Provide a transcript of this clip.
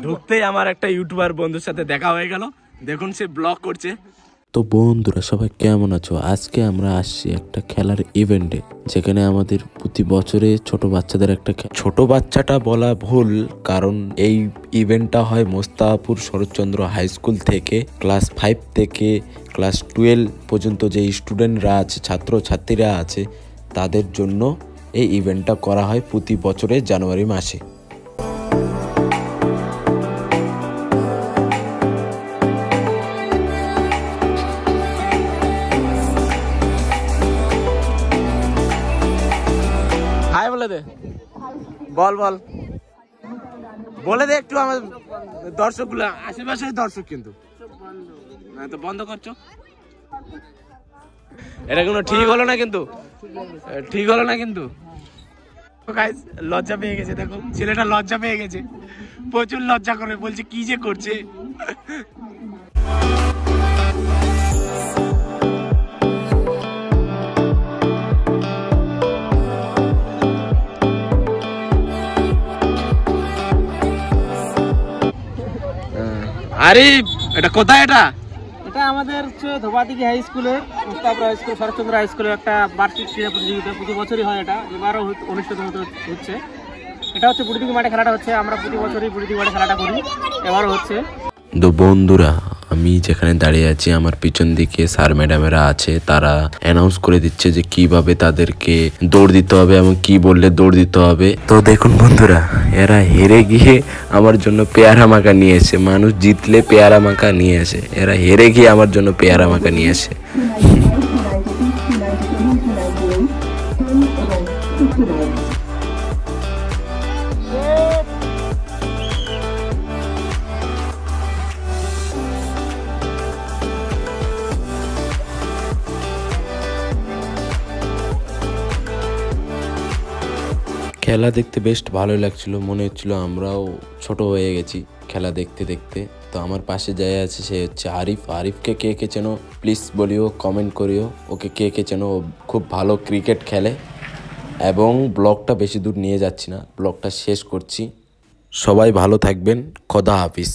ঢুকতেই আমার একটা ইউটিউবার বন্ধুর সাথে দেখা হয়ে গেল। দেখুন সে ব্লগ করছে। তো বন্ধুরা সবাই কেমন আছো? আজকে আমরা আসছি একটা খেলার ইভেন্টে, যেখানে আমাদের প্রতি বছরে ছোট বাচ্চাদের একটা ছোট বাচ্চাটা বলা ভুল, কারণ এই ইভেন্টটা হয় মোস্তাফাপুর শরৎচন্দ্র হাই স্কুল থেকে ক্লাস 5 থেকে ক্লাস 12 পর্যন্ত যে স্টুডেন্টরা আছে, ছাত্র ছাত্রীরা আছে, তাদের জন্য এই ইভেন্টটা করা হয় প্রতি বছরে জানুয়ারি মাসে। হাই বলে দে, বল বল বলে দে একটু আমার দর্শকগুলো, আশেপাশের দর্শক কিন্তু তো বন্ধ করছো। এটা কোনো ঠিক হলো না, কিন্তু ঠিক হলো না কিন্তু। গাইস লজ্জা পেয়ে গেছে, দেখো ছেলেটা লজ্জা পেয়ে গেছে, প্রচুর লজ্জা করে, বলছে কি যে করছে। আরিফ, এটা কোথায়? এটা আমাদের হচ্ছে ধোপাদিঘি হাই স্কুলের, Mostafapur high school, Saratchandra high স্কুলের একটা বার্ষিক ক্রীড়া প্রতিযোগিতা। প্রতি বছরই হয় এটা, এবারও অনুষ্ঠিত হচ্ছে। এটা হচ্ছে বুড়িদিঘি মাঠে খেলাটা হচ্ছে। আমরা প্রতি বছরই বুড়িদিঘি মাঠে খেলাটা করি, এবারও হচ্ছে। তো বন্ধুরা, আমি যেখানে দাঁড়িয়ে আছি, আমার পিছন দিকে স্যার ম্যাডামেরা আছে, তারা অ্যানাউন্স করে দিচ্ছে যে কিভাবে তাদেরকে দৌড় দিতে হবে এবং কি বললে দৌড় দিতে হবে। তো দেখুন বন্ধুরা, এরা হেরে গিয়ে আমার জন্য পেয়ারা মাখা নিয়ে এসে, মানুষ জিতলে পেয়ারা মাখা নিয়ে আসে, এরা হেরে গিয়ে আমার জন্য পেয়ারা মাখা নিয়ে আসে। খেলা দেখতে বেশ ভালোই লাগছিল, মনে হচ্ছিল আমরাও ছোট হয়ে গেছি খেলা দেখতে দেখতে। তো আমার পাশে যাই আছে, সে হচ্ছে আরিফ। আরিফকে কে কে চেনো প্লিজ বলিও, কমেন্ট করিও ওকে কে কে চেনো। খুব ভালো ক্রিকেট খেলে। এবং ব্লগটা বেশি দূর নিয়ে যাচ্ছি না, ব্লগটা শেষ করছি। সবাই ভালো থাকবেন, খোদা হাফিজ।